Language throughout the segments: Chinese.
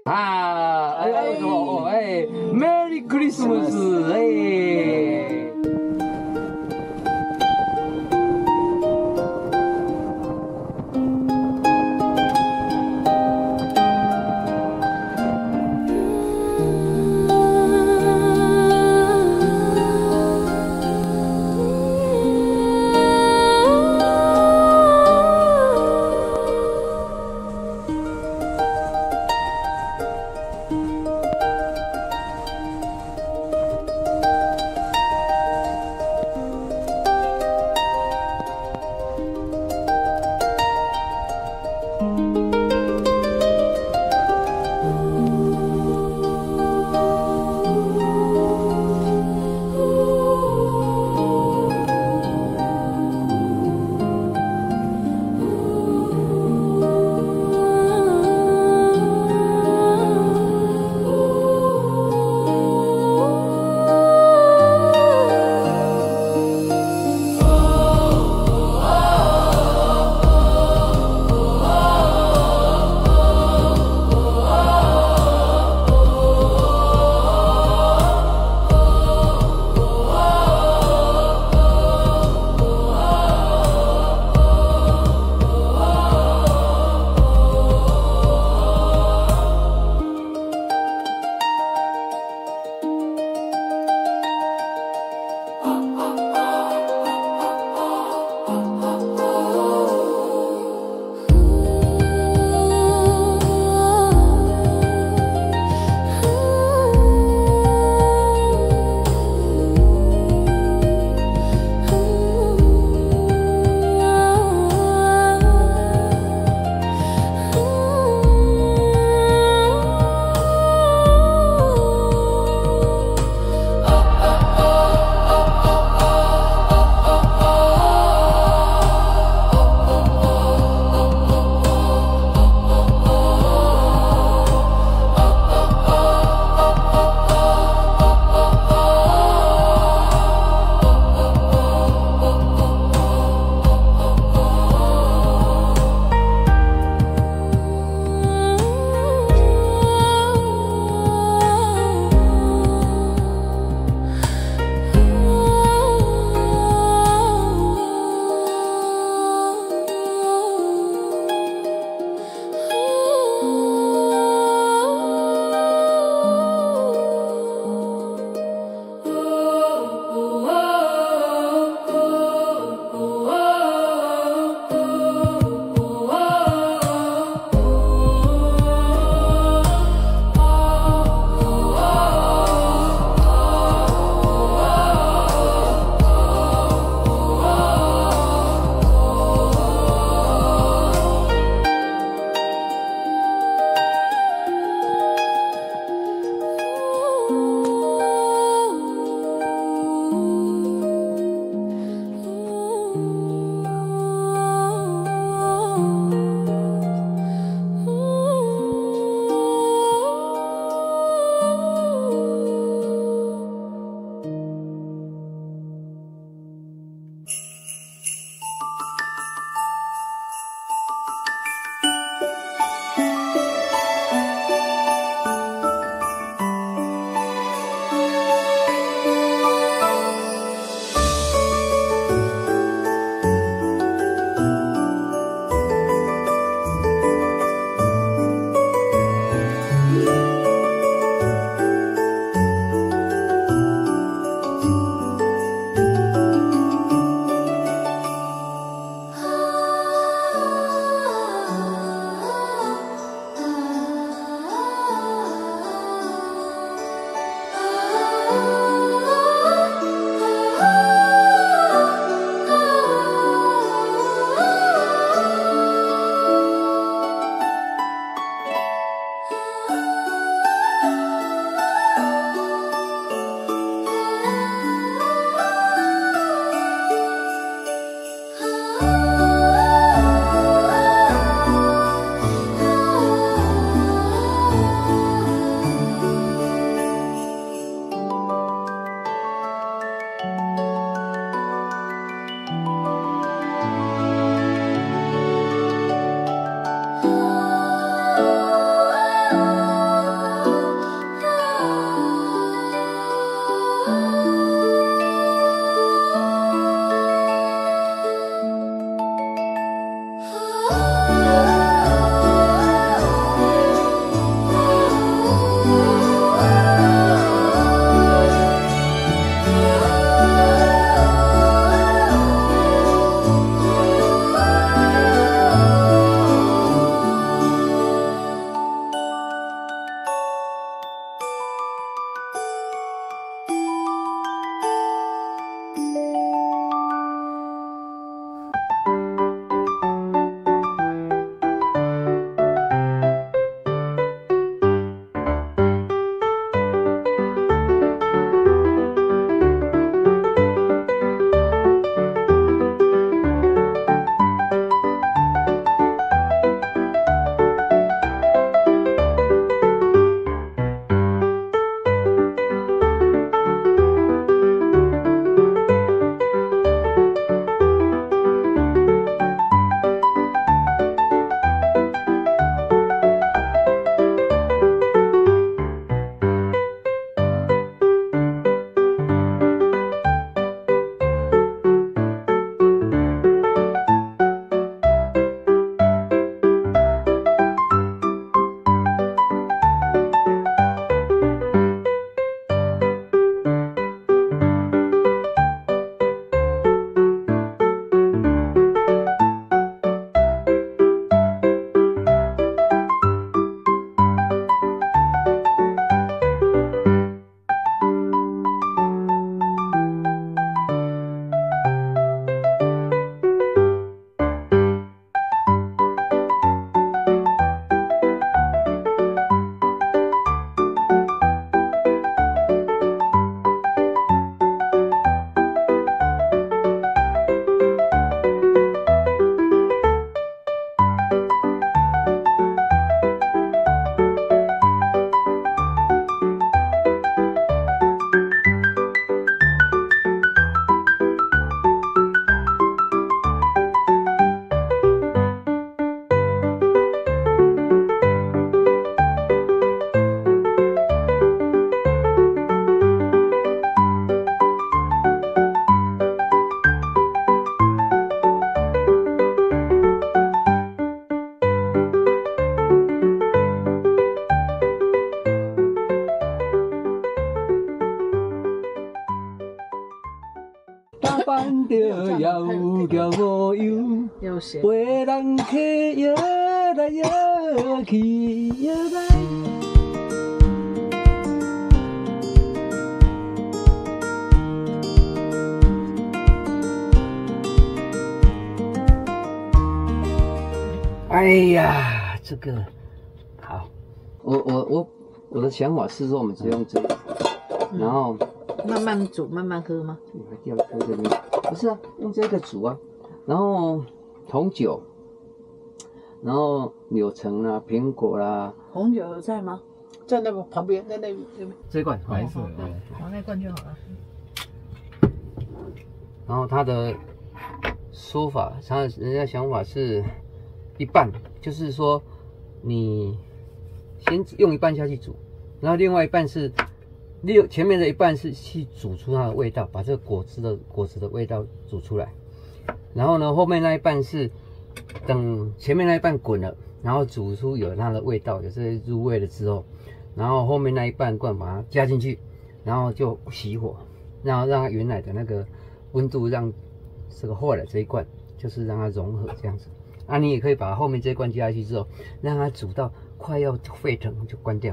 啊，哎，Merry Christmas，哎。班着摇摇无忧，陪人客摇来摇去，摇来。哎呀，这个好，我的想法是说，我们只用这个，然后慢慢煮，慢慢喝吗？掉搁这边，不是啊，用这个煮啊，然后红酒，然后柳橙啦、苹果啦。红酒有在吗？在那个旁边，在那边。这一罐白色的，那罐就好了。然后他的说法，人家想法是一半，就是说你先用一半下去煮，然后另外一半是前面的一半是去煮出它的味道，把这个果子的味道煮出来。然后呢，后面那一半是等前面那一半滚了，然后煮出有它的味道，有这些入味了之后，然后后面那一半罐把它加进去，然后就熄火，然后让它原来的那个温度让这个后来这一罐就是让它融合这样子。啊，你也可以把后面这一罐加下去之后，让它煮到快要沸腾就关掉。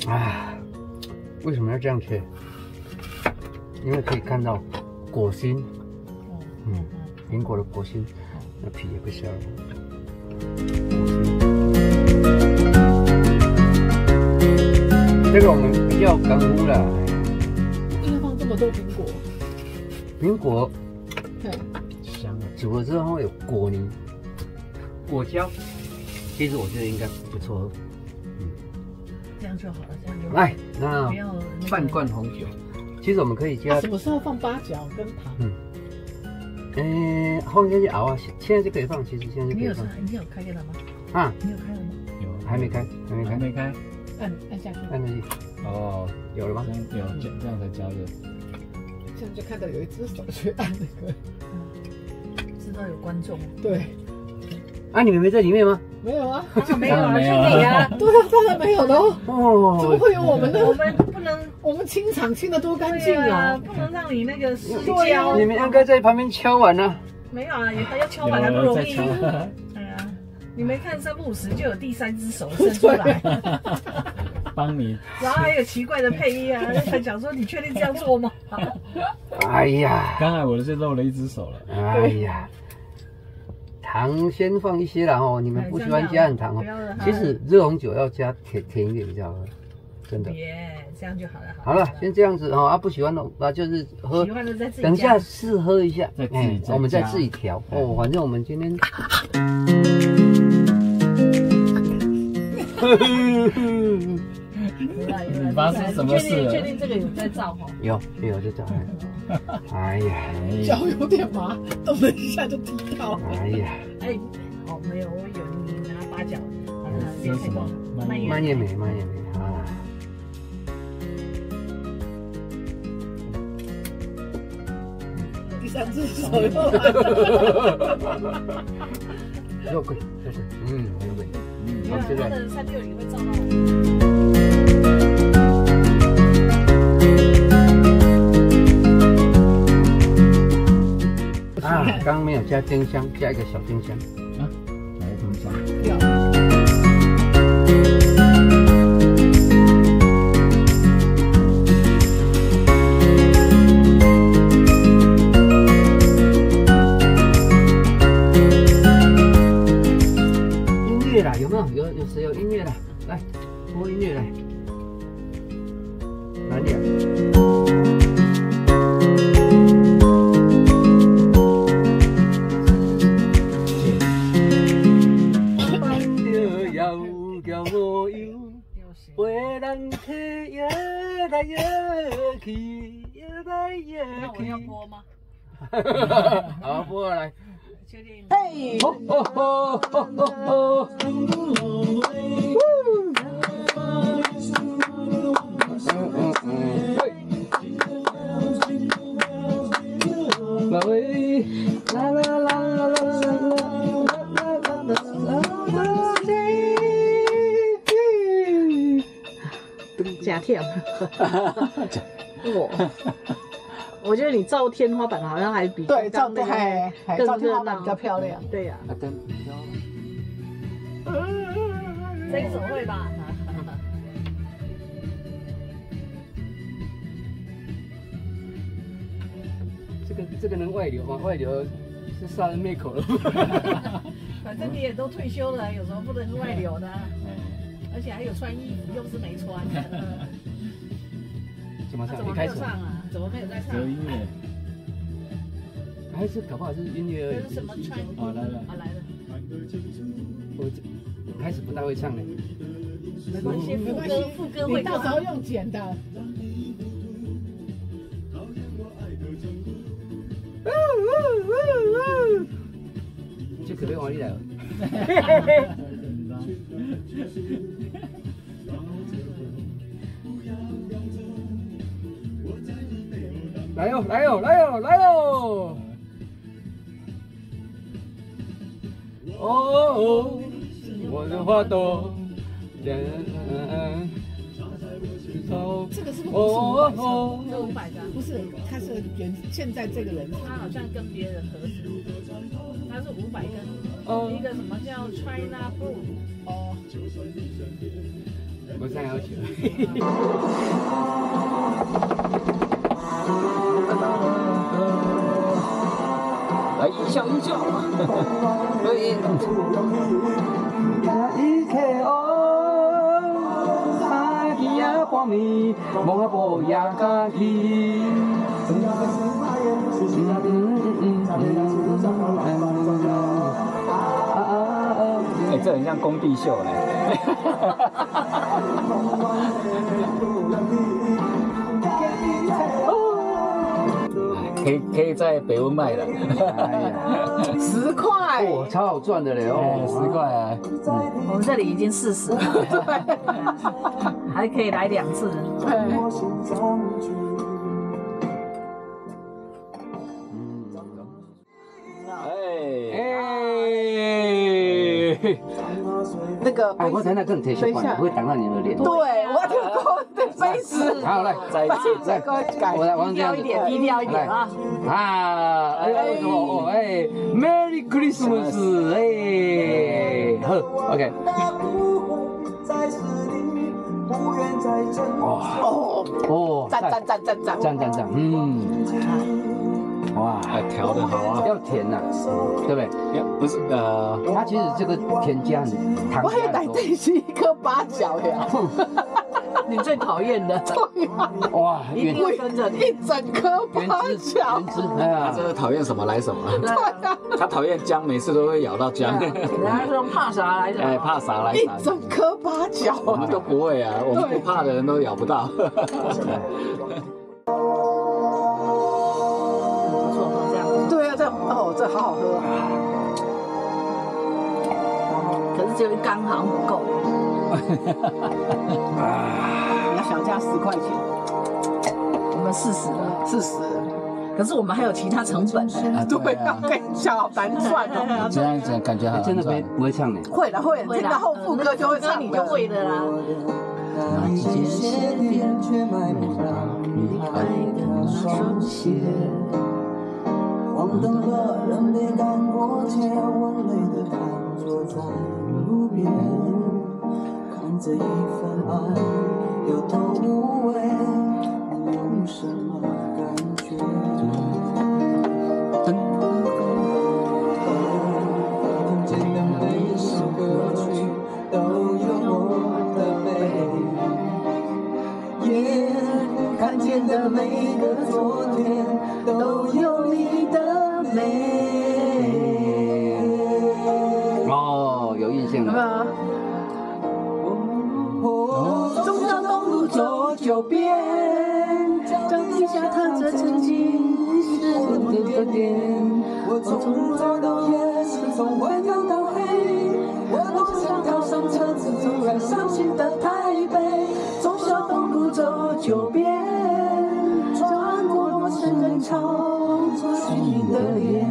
啊，为什么要这样切？因为可以看到果心，苹果的果心，那皮也不削了。这个我们比较干乎了。为什么放这么多苹果？苹果，香啊！煮了之后有果泥、果胶，其实我觉得应该不错。这样就好了，这样就好。来，那不要半罐红酒，其实我们可以加。什么时候放八角跟糖？后面再去熬啊，现在就可以放，其实现在就可以放。你有开了吗？啊，你有开了吗？有，还没开，还没开。按下去，按下去。哦，有了吗？有，这样才加热。这样就看到有一只手去按那个，知道有观众。对。啊，你们没在里面吗？没有啊，没有啊，就你啊。对啊，当然没有喽。哦，怎么会有我们呢？我们不能，我们清场清得多干净啊！不能让你那个失焦。你们应该在旁边敲碗啊。没有啊，要敲碗还不容易。哎呀，你没看3不5时就有第3只手伸出来，帮你。然后还有奇怪的配音啊，还讲说你确定这样做吗？哎呀，刚才我是漏了1只手了。哎呀。糖先放一些啦哦，你们不喜欢加很糖哦。其实热红酒要加甜一点比较好，真的。这样就好了。好了，先这样子哦。不喜欢的就是喝。喜欢的再自己加。等下试喝一下，我们再自己调哦。反正我们今天。你发生什么事了？确定这个有在照哦？有在照。哎呀，脚有点麻，动了一下就踢到。哎呀，没有，我有你拿八角，这是什么？蔓越莓啊。第3只手又来了。肉桂，肉桂，他的360会照到。刚刚没有加丁香，加一个小丁香啊，哪个丁香？音乐啦，有没有？有谁有音乐啦？来，播音乐来。哪里啊？陪人客摇来摇去，摇来摇去。那我要播吗？好，播来。确定。嘿，吼吼吼吼吼吼。啦喂，啦啦啦啦啦啦啦。跳。我觉得你照天花板好像还比对照天更热闹，比较漂亮。对呀，灯这个手会吧？这个能外流吗？外流是杀人灭口了。反正你也都退休了，有什么不能外流的？而且还有穿衣服，又不是没穿。怎么唱？怎么没有唱啊？怎么没有在唱？有音乐，还是搞不好是音乐而已。这是什么穿？哦来了，啊来了。我开始不大会唱呢。没关系，副歌会。你到时候用剪的。这可别往里来了。来哟来哟来哟来哟！哦，我的花朵，这个是不是哦，这500张不是，他是原现在这个人，他好像跟别人合资，他是500根，一个什么叫 China Blue， 哦，我3要求。来一笑一笑。一切哦，三更啊半暝，梦啊无夜家去。哎，这很像工地秀嘞。可以在北温卖了。哎呀10块，哇，超好赚的嘞哦，10块啊。我们这里已经40了，还可以来2次。那个哎，我才那更贴心，会挡到你的脸。对，我听过的杯子。好，来，再一次，再给我改，我来，我这样子，低调一点啊！啊，哎，哦，哎 ，Merry Christmas， 哎，好 ，OK。哦，赞，哇，调的好啊，要甜呐，对不对？不是它其实这个甜加很糖我还带这是一颗八角呀，你最讨厌的，对呀，哇，一定要跟着你，一整颗八角，哎呀，这是讨厌什么来什么。对呀，他讨厌姜，每次都会咬到姜。人家说怕啥来啥，哎，怕啥来一啥。整颗八角，我们都不会啊，我们不怕的人都咬不到。对啊，这哦，这好好喝，可是只有一缸好像不够。你要小价10块钱我们40了， ，40。可是我们还有其他成本。对啊，跟你讲好难赚哦。这样子感觉好真的不会唱呢。会了，听到后副歌就会唱，你就会了啦。那一些天却买不到你爱的双鞋，黄灯了，人别赶过街，我累得瘫坐在路边，看这一份爱有头无尾，你有什么感觉？听见的每一首歌曲都有我的美，看见的每个昨天都有你的美。哦，有印象了。忠孝东路走9遍，脚底下踏着曾经是的点。我从早到夜，是从晚上到黑，我多想跳上车子，走向伤心的台北。忠孝东路走9遍，穿过陌生人潮，做虚拟的脸。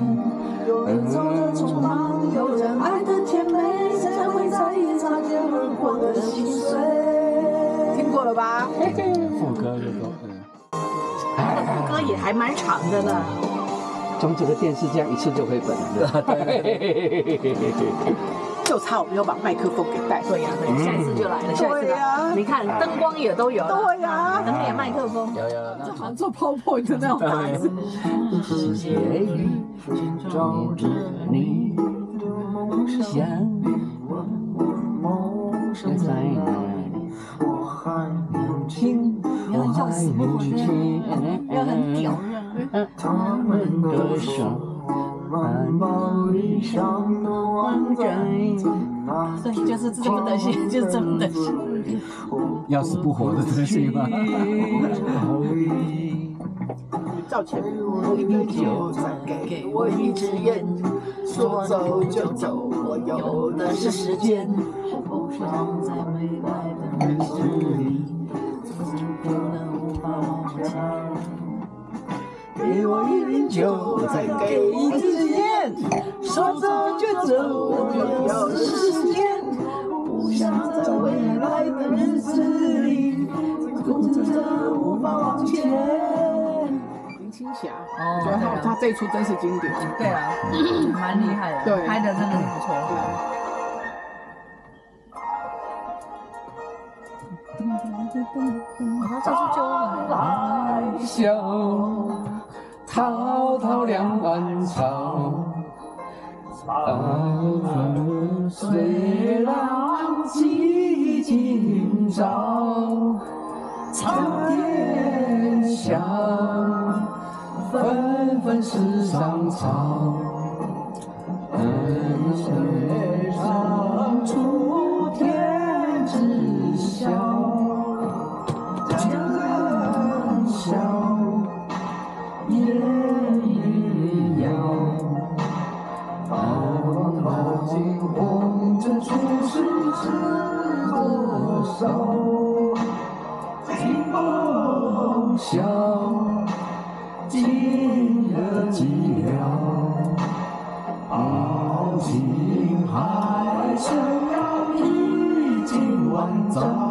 有人走的匆忙，有人爱的甜美，谁会在意擦肩而过的心碎？听过了吧？歌也还蛮长的呢。从整个电视这样一次就回本了。就差我没有把麦克风给带。对呀，对，下一次就来了，下一次来。你看灯光也都有了，对呀，等点麦克风。有，这好像做 PowerPoint 的那种打字。世界里照着你的梦想，在哪里？我还年轻，我还年轻，要很屌他们的手。满梦理想的完整，所以就是这么的心，就是这么的心。要死不活的东西吗？照前面，我一杯酒，再给我一支烟，说走就走，我有的是时间。我想在未来的日子里，幸福的无法往前。给我一瓶酒，再给一支烟，说走就走，我有的是时间。不想在未来的日子里，孤独的无法往前。林青霞，哦，对，他这一出真是经典。对啊，蛮厉害的，对，拍的真的是不错。他这次就来笑，滔滔两岸潮，随浪起今朝，苍天笑，纷纷世上潮，水上出天知晓。笑，烟雨遥，饱经红尘俗世知多少？清风笑，今日寂寥，傲情海深要历经万遭。